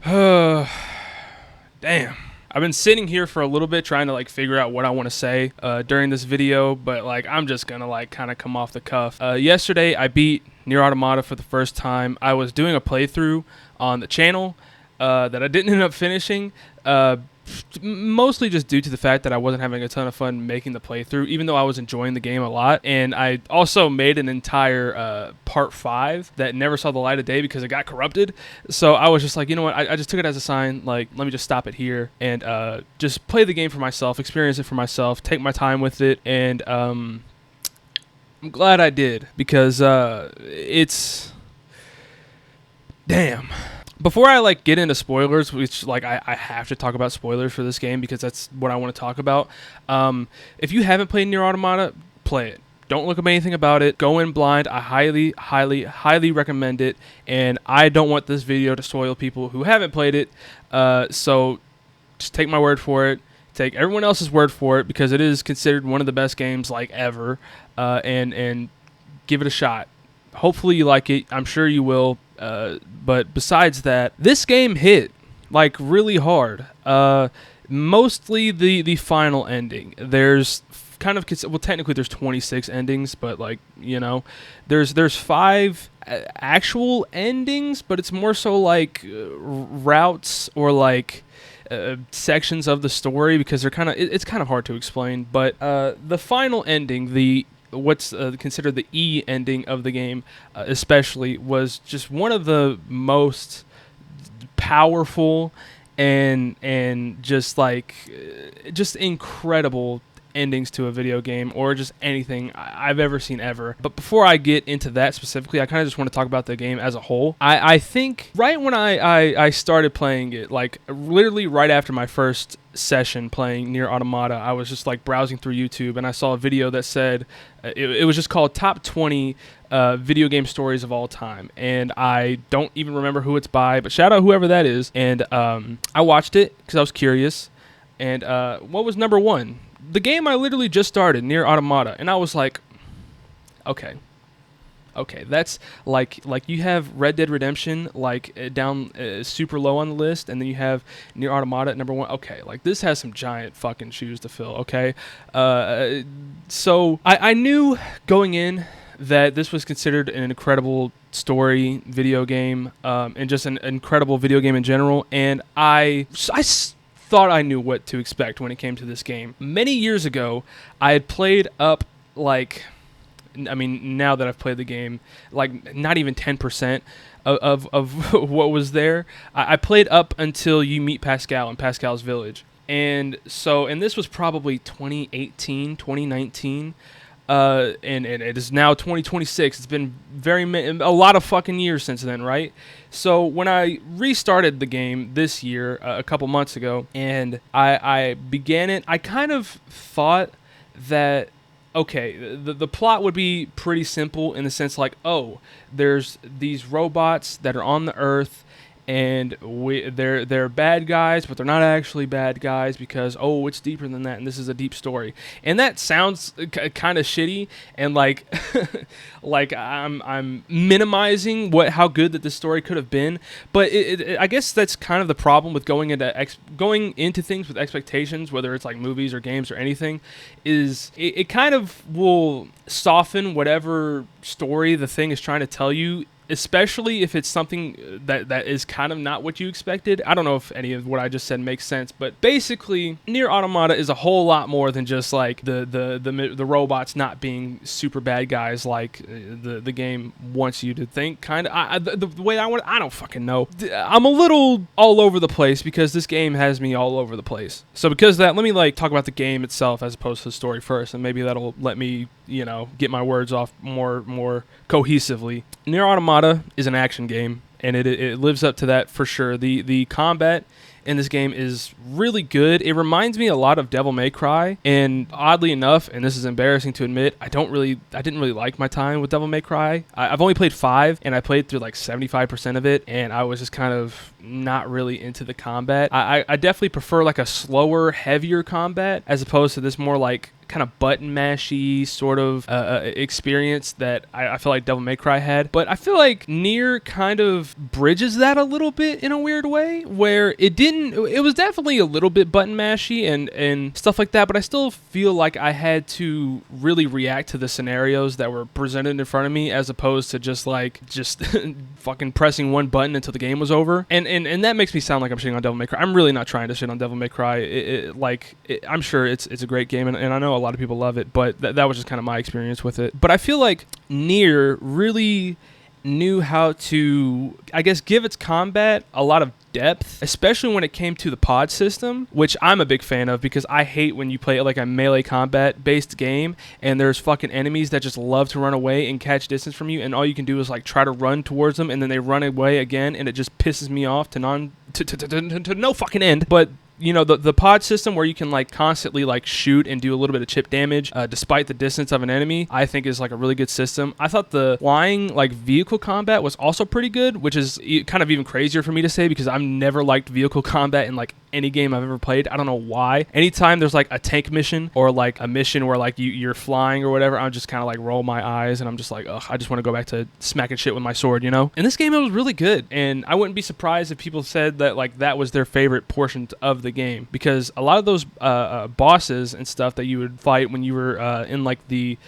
Damn. I've been sitting here for a little bit trying to figure out what I want to say during this video, but I'm just gonna kind of come off the cuff. Yesterday I beat NieR Automata for the first time. I was doing a playthrough on the channel that I didn't end up finishing, mostly just due to the fact that I wasn't having a ton of fun making the playthrough, even though I was enjoying the game a lot. And I also made an entire part 5 that never saw the light of day because it got corrupted. So I was just like, you know what, I just took it as a sign, let me just stop it here and just play the game for myself, experience it for myself, take my time with it. And I'm glad I did, because it's... Damn. Before I get into spoilers, which I have to talk about spoilers for this game because that's what I want to talk about. If you haven't played NieR Automata, play it. Don't look up anything about it. Go in blind. I highly, highly, highly recommend it. And I don't want this video to spoil people who haven't played it. So just take my word for it. Take everyone else's word for it, because it is considered one of the best games ever. And give it a shot. Hopefully you like it. I'm sure you will. But besides that, this game hit really hard. Mostly the final ending. There's kind of, well, technically there's 26 endings, but there's 5 actual endings, but it's more so routes or sections of the story, because they're it's kind of hard to explain. But the final ending, what's considered the E ending of the game, especially, was just one of the most powerful and just incredible endings to a video game, or just anything I've ever seen ever. But before I get into that specifically, I kind of just want to talk about the game as a whole. I think right when I started playing it, literally right after my first session playing NieR Automata, I was just browsing through YouTube, and I saw a video that said it was just called Top 20 Video Game Stories of All Time, and I don't even remember who it's by, but shout out whoever that is. And I watched it because I was curious. And what was number 1? The game I literally just started, NieR Automata, and I was like, okay, that's you have Red Dead Redemption down super low on the list, and then you have NieR Automata at number 1. Okay, this has some giant fucking shoes to fill. Okay, so I knew going in that this was considered an incredible story video game, and just an incredible video game in general, and I thought I knew what to expect when it came to this game. Many years ago, I had played up now that I've played the game, not even 10% of what was there. I played up until you meet Pascal in Pascal's village. And this was probably 2018, 2019. And it is now 2026. It's been a lot of fucking years since then, right? So when I restarted the game this year, a couple months ago, and I began it, I kind of thought that, okay, the plot would be pretty simple in the sense there's these robots that are on the Earth, and they're bad guys, but they're not actually bad guys, because it's deeper than that, and this is a deep story. And that sounds kind of shitty, and I'm minimizing how good that this story could have been. But I guess that's kind of the problem with going into things with expectations, whether it's movies or games or anything, is it kind of will soften whatever story the thing is trying to tell you, especially if it's something that is kind of not what you expected. I don't know if any of what I just said makes sense, but basically, NieR Automata is a whole lot more than just the robots not being super bad guys the game wants you to think. Kind of the way I don't fucking know. I'm a little all over the place because this game has me all over the place. So because of that, let me talk about the game itself as opposed to the story first, and maybe that'll let me get my words off more cohesively. NieR Automata is an action game, and it lives up to that for sure. The combat in this game is really good. It reminds me a lot of Devil May Cry, and oddly enough, and this is embarrassing to admit, I didn't really like my time with Devil May Cry. I've only played 5, and I played through like 75% of it, and I was just kind of not really into the combat. I definitely prefer like a slower, heavier combat as opposed to this more like kind of button mashy sort of experience that I feel like Devil May Cry had. But I feel like NieR kind of bridges that a little bit in a weird way, where it was definitely a little bit button mashy and stuff like that, but I still feel like I had to really react to the scenarios that were presented in front of me as opposed to just fucking pressing one button until the game was over. And that makes me sound like I'm shitting on Devil May Cry. I'm really not trying to shit on Devil May Cry. I'm sure it's a great game, and I know a lot of people love it, but that was just kind of my experience with it. But I feel like NieR really knew how to, I guess, give its combat a lot of depth, especially when it came to the pod system, which I'm a big fan of because I hate when you play like a melee combat based game and there's fucking enemies that just love to run away and catch distance from you, and all you can do is like try to run towards them and then they run away again, and it just pisses me off to no fucking end. But you know, the pod system where you can like constantly like shoot and do a little bit of chip damage despite the distance of an enemy, I think is like a really good system. I thought the flying like vehicle combat was also pretty good, which is kind of even crazier for me to say because I've never liked vehicle combat in like any game I've ever played. I don't know why. Anytime there's like a tank mission or like a mission where like you're flying or whatever, I'm just kind of like roll my eyes and I'm just like, ugh, I just want to go back to smacking shit with my sword, you know? In this game, it was really good, and I wouldn't be surprised if people said that like that was their favorite portion of the game, because a lot of those bosses and stuff that you would fight when you were in like the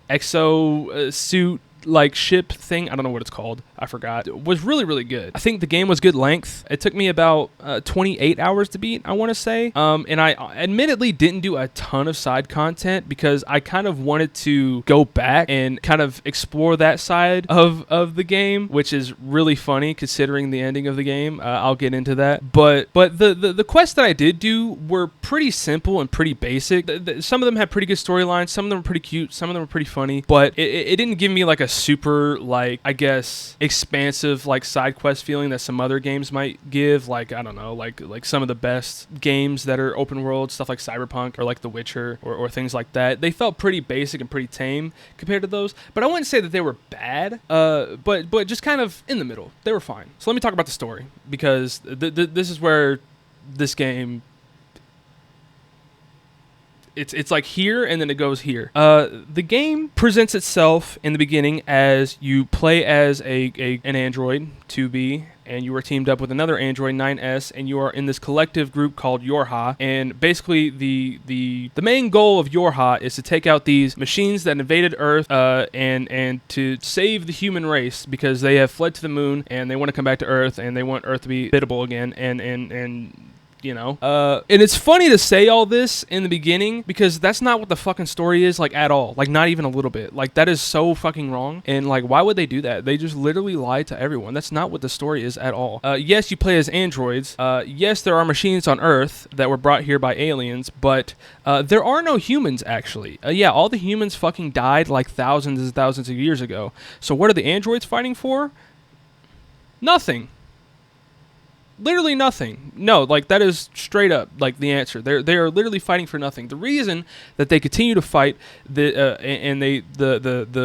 exo suit like ship thing, I don't know what it's called, I forgot, it was really, really good. I think the game was good length. It took me about 28 hours to beat, I want to say. And I admittedly didn't do a ton of side content because I kind of wanted to go back and kind of explore that side of the game, which is really funny considering the ending of the game. I'll get into that. But the quests that I did do were pretty simple and pretty basic. Some of them had pretty good storylines, some of them were pretty cute, some of them were pretty funny, but it didn't give me like a super, like, I guess, expansive like side quest feeling that some other games might give, like, I don't know, like some of the best games that are open world, stuff like Cyberpunk or like The Witcher or things like that. They felt pretty basic and pretty tame compared to those, but I wouldn't say that they were bad, but just kind of in the middle. They were fine. So let me talk about the story, because this is where this game, it's like here and then it goes here. The game presents itself in the beginning as you play as an android 2B, and you are teamed up with another android 9S, and you are in this collective group called Yorha. And basically the main goal of Yorha is to take out these machines that invaded Earth and to save the human race, because they have fled to the moon and they want to come back to Earth and they want Earth to be biddable again, and you know, and it's funny to say all this in the beginning because that's not what the fucking story is, like, at all. Like, not even a little bit. Like, that is so fucking wrong. And like, why would they do that? They just literally lie to everyone. That's not what the story is at all. Yes, you play as androids. Yes, there are machines on Earth that were brought here by aliens, but there are no humans, actually. Yeah, all the humans fucking died like thousands and thousands of years ago. So what are the androids fighting for? Nothing. Literally nothing. No, like, that is straight up like the answer. They are literally fighting for nothing. The reason that they continue to fight the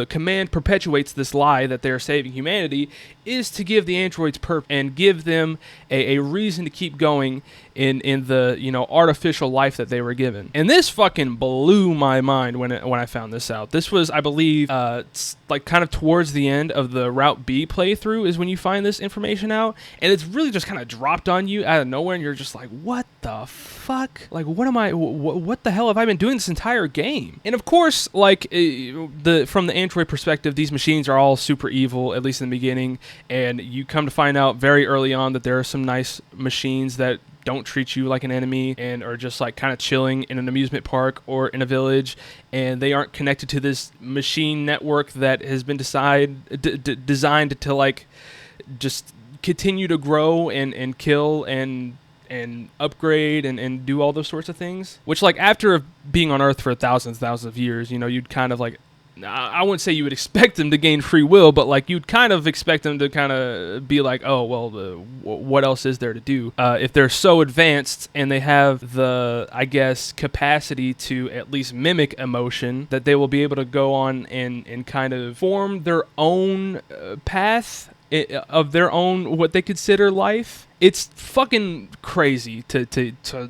command perpetuates this lie that they are saving humanity is to give the androids purpose and give them a reason to keep going in the, you know, artificial life that they were given. And this fucking blew my mind when I found this out. This was, I believe, like kind of towards the end of the Route B playthrough is when you find this information out, and it's really just kind of dropped on you out of nowhere, and you're just like, what the fuck? Like, what the hell have I been doing this entire game? And of course, like, from the android perspective, these machines are all super evil, at least in the beginning, and you come to find out very early on that there are some nice machines that don't treat you like an enemy and are just like kind of chilling in an amusement park or in a village, and they aren't connected to this machine network that has been designed to like just continue to grow and kill and upgrade and do all those sorts of things, which, like, after being on Earth for thousands of years, you know, you'd kind of like I wouldn't say you would expect them to gain free will, but like you'd kind of expect them to kind of be like, oh well, what else is there to do? If they're so advanced and they have the, I guess, capacity to at least mimic emotion, that they will be able to go on and kind of form their own path of their own, what they consider life. It's fucking crazy to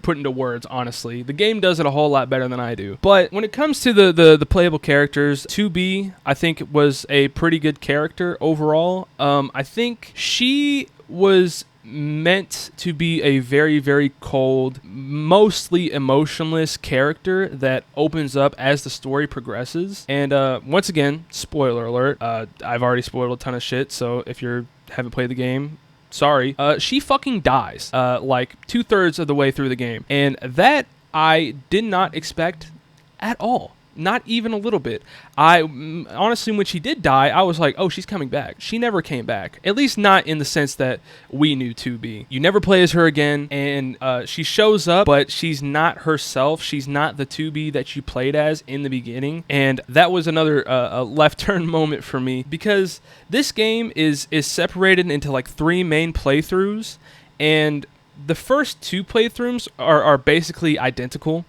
put into words, honestly. The game does it a whole lot better than I do. But when it comes to the playable characters, 2B, I think, was a pretty good character overall. I think she was meant to be a very, very cold, mostly emotionless character that opens up as the story progresses. And once again, spoiler alert, I've already spoiled a ton of shit, so if you haven't played the game, sorry. She fucking dies like 2/3 of the way through the game. And that I did not expect at all. Not even a little bit. Honestly, when she did die, I was like, oh, she's coming back. She never came back. At least not in the sense that we knew 2B. You never play as her again, and she shows up, but she's not herself. She's not the 2B that you played as in the beginning. And that was another left turn moment for me, because this game is separated into like 3 main playthroughs, and the first 2 playthroughs are basically identical.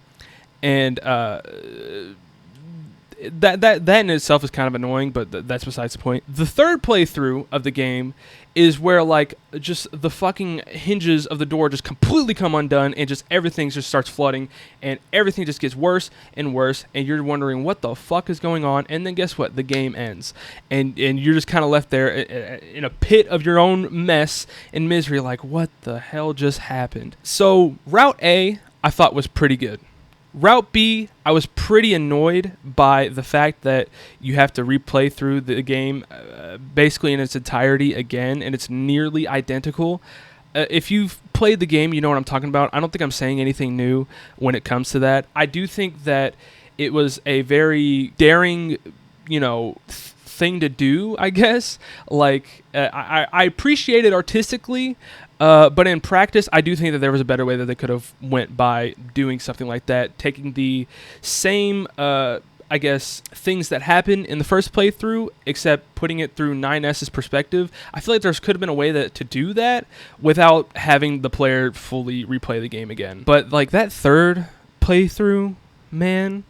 And that in itself is kind of annoying, but that's besides the point. The third playthrough of the game is where like just the fucking hinges of the door just completely come undone, and just everything just starts flooding, and everything just gets worse and worse, and you're wondering what the fuck is going on. And then guess what? The game ends, and you're just kind of left there in a pit of your own mess and misery, like what the hell just happened? So Route A I thought was pretty good. Route B, I was pretty annoyed by the fact that you have to replay through the game basically in its entirety again, and it's nearly identical. If you've played the game, you know what I'm talking about. I don't think I'm saying anything new when it comes to that. I do think that it was a very daring, thing to do, I guess. Like, I appreciate it artistically, but in practice, I do think that there was a better way that they could have went by doing something like that, taking the same, I guess, things that happened in the first playthrough, except putting it through 9S's perspective. I feel like there could have been a way to do that without having the player fully replay the game again. But like that third playthrough, man,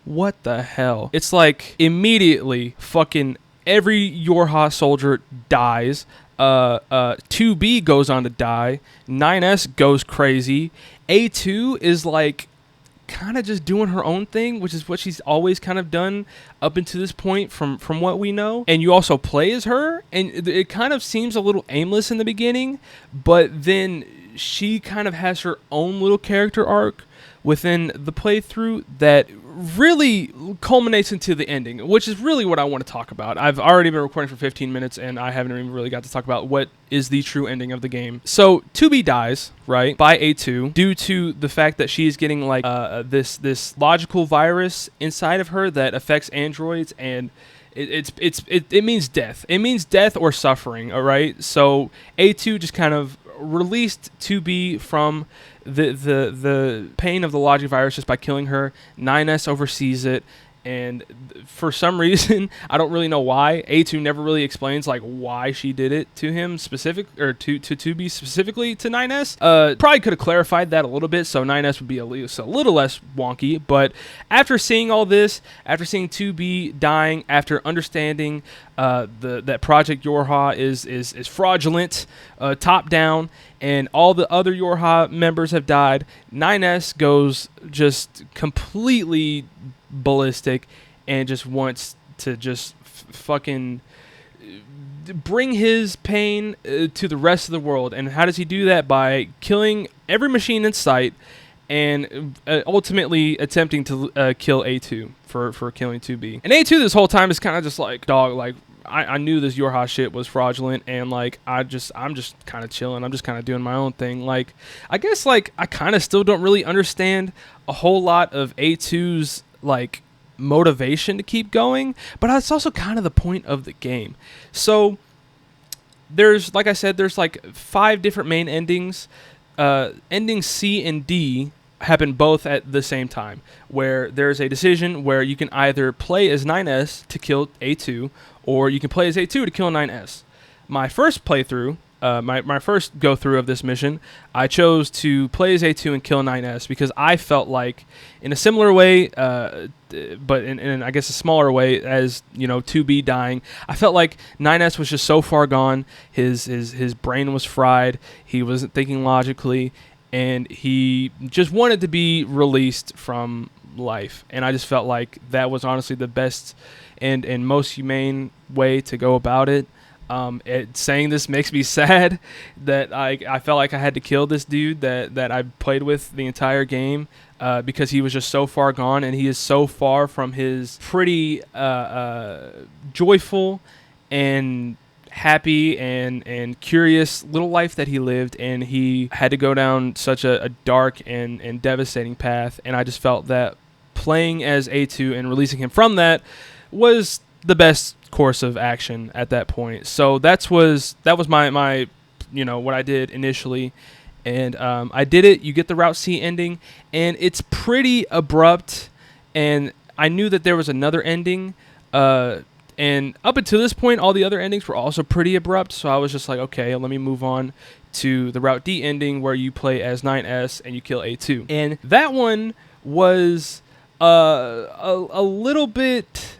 what the hell? It's like immediately fucking every Yorha soldier dies. 2B goes on to die. 9S goes crazy. A2 is like kind of just doing her own thing, which is what she's always kind of done up until this point from what we know. And you also play as her, and it kind of seems a little aimless in the beginning, but then she kind of has her own little character arc within the playthrough that really culminates into the ending, which is really what I want to talk about. I've already been recording for 15 minutes, and I haven't even really got to talk about what is the true ending of the game. So 2B dies, right, by A2 due to the fact that she's getting like this logical virus inside of her that affects androids, and it means death. It means death or suffering, all right? So A2 just kind of released 2B from the pain of the logic virus just by killing her. 9S oversees it, and for some reason, I don't really know why, A2 never really explains like why she did it to him specific, or to 2B specifically to 9S. Probably could have clarified that a little bit so 9S would be at least a little less wonky. But after seeing all this, after seeing 2B dying, after understanding that Project Yorha is fraudulent, top down, and all the other Yorha members have died, 9S goes just completely ballistic and just wants to just fucking bring his pain to the rest of the world. And how does he do that? By killing every machine in sight and ultimately attempting to kill A2 for killing 2B. And A2 this whole time is kind of just like, dog, like, I knew this Yorha shit was fraudulent, and like I'm just kind of chilling. I'm just kind of doing my own thing. Like, I guess like I kind of still don't really understand a whole lot of A2's like motivation to keep going, but that's also kind of the point of the game. So there's, like I said, there's like 5 different main endings. Endings C and D happen both at the same time, where there's a decision where you can either play as 9S to kill A2, or you can play as A2 to kill 9S. My first playthrough, my first go-through of this mission, I chose to play as A2 and kill 9S because I felt like, in a similar way, but in I guess a smaller way, as 2B dying, I felt like 9S was just so far gone. His brain was fried. He wasn't thinking logically, and he just wanted to be released from life. And I just felt like that was honestly the best and most humane way to go about it. Saying this makes me sad that I felt like I had to kill this dude that I played with the entire game, because he was just so far gone, and he is so far from his pretty joyful and happy and curious little life that he lived, and he had to go down such a dark and devastating path. And I just felt that playing as A2 and releasing him from that was the best course of action at that point. So that was my what I did initially, and I did it. You get the Route C ending, and it's pretty abrupt, and I knew that there was another ending, and up until this point, all the other endings were also pretty abrupt, so I was just like, okay, let me move on to the Route D ending, where you play as 9S and you kill A2. And that one was a little bit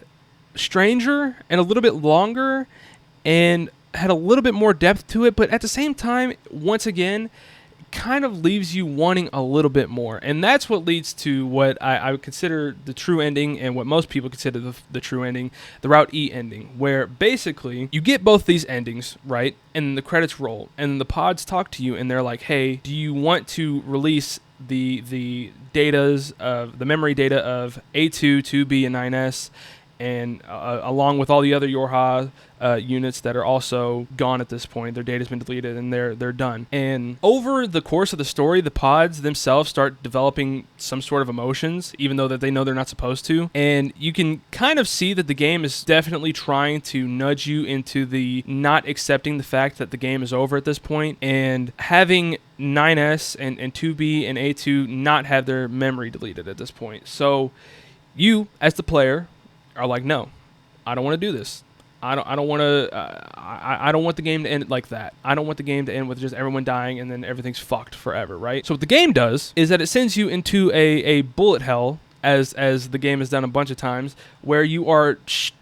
stranger and a little bit longer and had a little bit more depth to it, but at the same time, once again, kind of leaves you wanting a little bit more. And that's what leads to what I would consider the true ending, and what most people consider the true ending, the Route E ending, where basically you get both these endings, right? And the credits roll, and the pods talk to you, and they're like, hey, do you want to release the datas of the memory data of A2, 2B, and 9S, and along with all the other Yorha units that are also gone at this point. Their data's been deleted, and they're done. And over the course of the story, the pods themselves start developing some sort of emotions, even though that they know they're not supposed to. And you can kind of see that the game is definitely trying to nudge you into the not accepting the fact that the game is over at this point, and having 9S and 2B and A2 not have their memory deleted at this point. So you, as the player, are like, no, I don't want to do this. I don't want to. I don't want the game to end like that. I don't want the game to end with just everyone dying and then everything's fucked forever, right? So what the game does is that it sends you into a bullet hell, as the game has done a bunch of times, where you are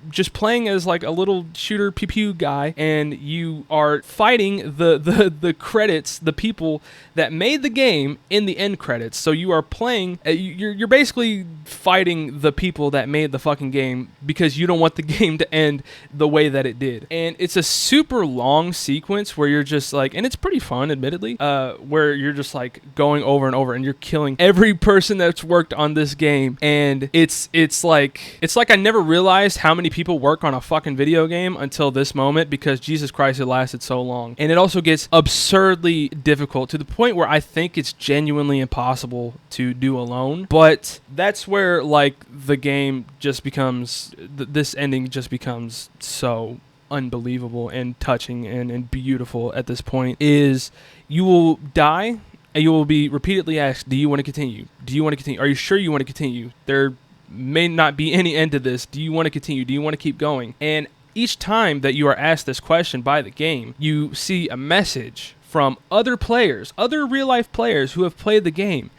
just playing as like a little shooter pew pew guy, and you are fighting the credits, the people that made the game in the end credits. So you are playing, you're basically fighting the people that made the fucking game, because you don't want the game to end the way that it did. And it's a super long sequence where you're just like, and it's pretty fun, admittedly, where you're just like going over and over, and you're killing every person that's worked on this game. And it's like I never realized how many people work on a fucking video game until this moment, because Jesus Christ, it lasted so long. And it also gets absurdly difficult, to the point where I think it's genuinely impossible to do alone. But that's where like the game just becomes, this ending just becomes so unbelievable and touching and beautiful at this point. Is you will die, and you will be repeatedly asked, do you want to continue? Do you want to continue? Are you sure you want to continue? There may not be any end to this. Do you want to continue? Do you want to keep going? And each time that you are asked this question by the game, you see a message from other players, other real-life players who have played the game,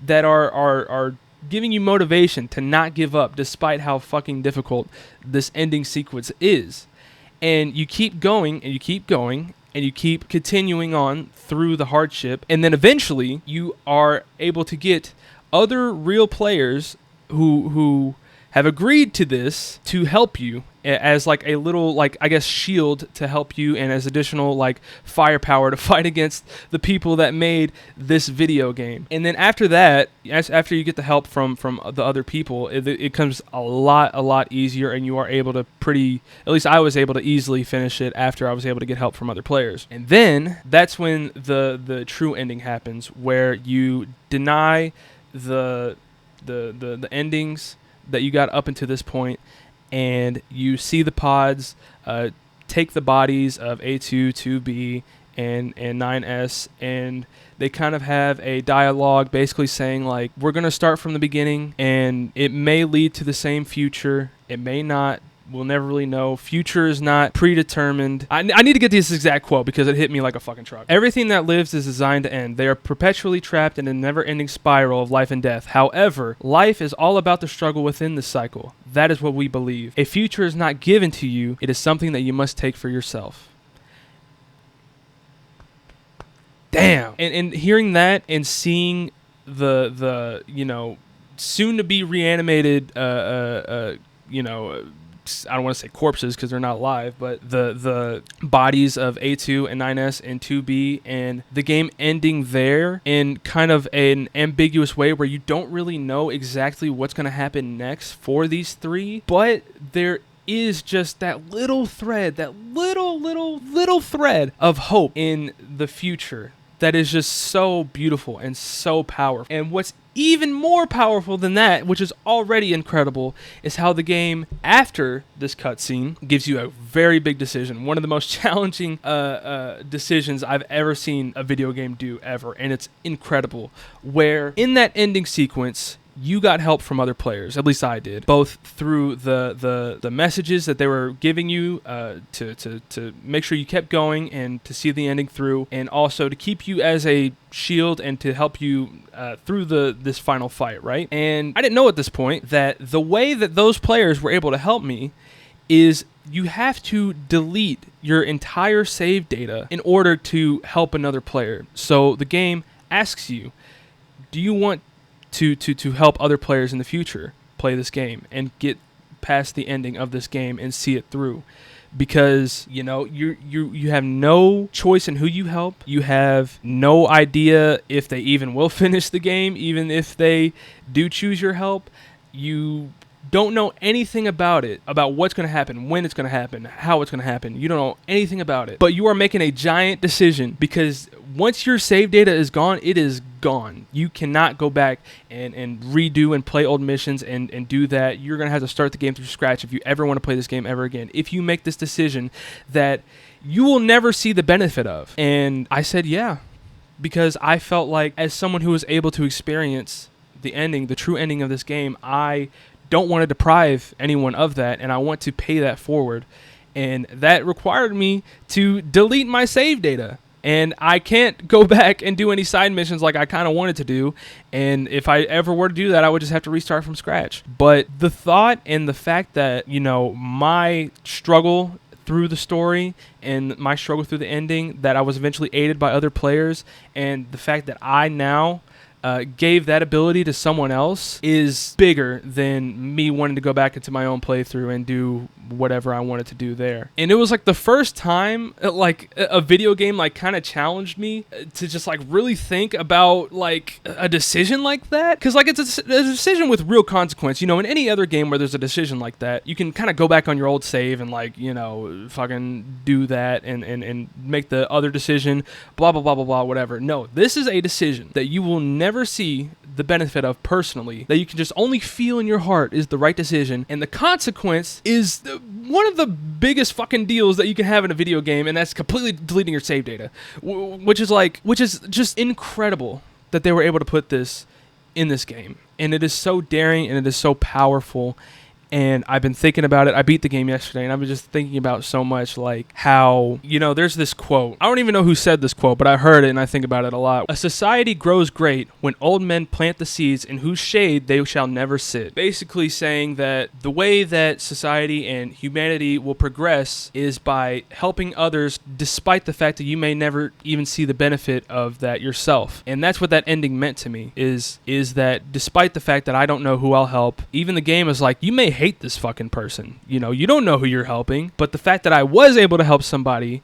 that are giving you motivation to not give up despite how fucking difficult this ending sequence is. And you keep going, and you keep going, and you keep continuing on through the hardship, and then eventually you are able to get other real players who have agreed to this to help you as like a little, like, I guess, shield to help you, and as additional like firepower to fight against the people that made this video game. And then after that, after you get the help from the other people, it becomes a lot easier, and you are able to at least I was able to easily finish it after I was able to get help from other players. And then that's when the true ending happens, where you deny the endings that you got up until this point, and you see the pods take the bodies of A2, 2B, and 9S, and they kind of have a dialogue basically saying like, we're going to start from the beginning, and it may lead to the same future, it may not. We'll never really know. Future is not predetermined. I need to get this exact quote because it hit me like a fucking truck. Everything that lives is designed to end. They are perpetually trapped in a never-ending spiral of life and death. However, life is all about the struggle within the cycle. That is what we believe. A future is not given to you. It is something that you must take for yourself. Damn. And hearing that and seeing the soon to be reanimated I don't want to say corpses because they're not alive, but the bodies of A2 and 9S and 2B, and the game ending there in kind of an ambiguous way where you don't really know exactly what's going to happen next for these three, but there is just that little thread, that little thread of hope in the future that is just so beautiful and so powerful. And what's even more powerful than that, which is already incredible, is how the game, after this cutscene, gives you a very big decision. One of the most challenging decisions I've ever seen a video game do ever, and it's incredible. Where in that ending sequence, you got help from other players, at least I did, both through the messages that they were giving you to make sure you kept going and to see the ending through, and also to keep you as a shield and to help you through this final fight, right? And I didn't know at this point that the way that those players were able to help me is you have to delete your entire save data in order to help another player. So the game asks you, do you want to help other players in the future play this game and get past the ending of this game and see it through? Because you have no choice in who you help. You have no idea if they even will finish the game, even if they do choose your help. You don't know anything about it, about what's going to happen, when it's going to happen, how it's going to happen. You don't know anything about it. But you are making a giant decision, because once your save data is gone, it is gone. You cannot go back and redo and play old missions and do that. You're going to have to start the game from scratch if you ever want to play this game ever again, if you make this decision that you will never see the benefit of. And I said yeah, because I felt like, as someone who was able to experience the ending, the true ending of this game, I don't want to deprive anyone of that, and I want to pay that forward. And that required me to delete my save data. And I can't go back and do any side missions like I kind of wanted to do. And if I ever were to do that, I would just have to restart from scratch. But the thought and the fact that, my struggle through the story and my struggle through the ending, that I was eventually aided by other players, and the fact that I now gave that ability to someone else, is bigger than me wanting to go back into my own playthrough and do whatever I wanted to do there. And it was like the first time like a video game like kind of challenged me to just like really think about like a decision like that, because like it's a decision with real consequence. In any other game where there's a decision like that, you can kind of go back on your old save and like fucking do that and make the other decision, blah blah blah blah blah, whatever. No, this is a decision that you will never see the benefit of personally, that you can just only feel in your heart is the right decision, and the consequence is one of the biggest fucking deals that you can have in a video game, and that's completely deleting your save data, which is just incredible that they were able to put this in this game. And it is so daring, and it is so powerful. And I've been thinking about it. I beat the game yesterday, and I've been just thinking about so much, like how, there's this quote. I don't even know who said this quote, but I heard it, and I think about it a lot. A society grows great when old men plant the seeds in whose shade they shall never sit. Basically saying that the way that society and humanity will progress is by helping others, despite the fact that you may never even see the benefit of that yourself. And that's what that ending meant to me, is that despite the fact that I don't know who I'll help, even the game is like, you may hate this fucking person, you don't know who you're helping, but the fact that I was able to help somebody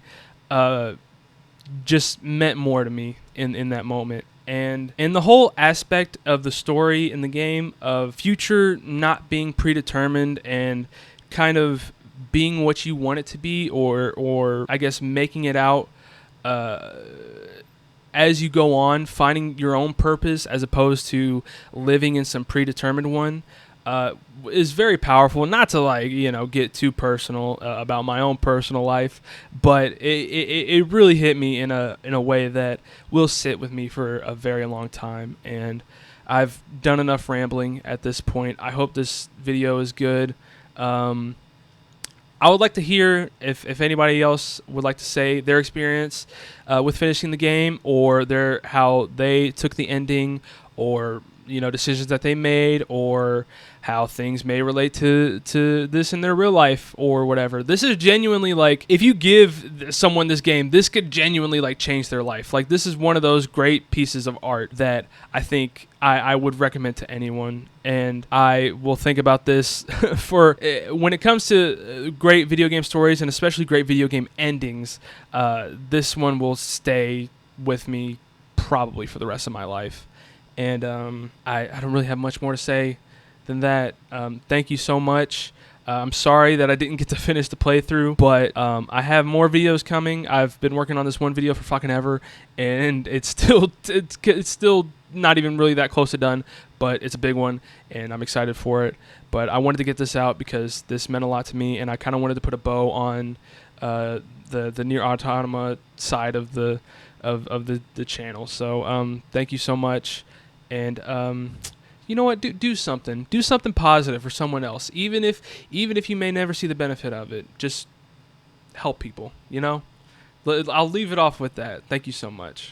just meant more to me in that moment. And in the whole aspect of the story in the game, of future not being predetermined and kind of being what you want it to be, or I guess making it out as you go on, finding your own purpose as opposed to living in some predetermined one. is very powerful. Not to like get too personal about my own personal life, but it really hit me in a way that will sit with me for a very long time. And I've done enough rambling at this point. I hope this video is good. I would like to hear if anybody else would like to say their experience with finishing the game, or how they took the ending, or decisions that they made, or how things may relate to this in their real life or whatever. This is genuinely like, if you give someone this game, this could genuinely like change their life. Like, this is one of those great pieces of art that I think I would recommend to anyone, and I will think about this for when it comes to great video game stories, and especially great video game endings. This one will stay with me probably for the rest of my life. And I don't really have much more to say than that. Thank you so much. I'm sorry that I didn't get to finish the playthrough, but I have more videos coming. I've been working on this one video for fucking ever, and it's still not even really that close to done, but it's a big one, and I'm excited for it. But I wanted to get this out because this meant a lot to me, and I kind of wanted to put a bow on the NieR Automata side of the channel. So thank you so much. And you know what? Do something. Do something positive for someone else. Even if you may never see the benefit of it, just help people. I'll leave it off with that. Thank you so much.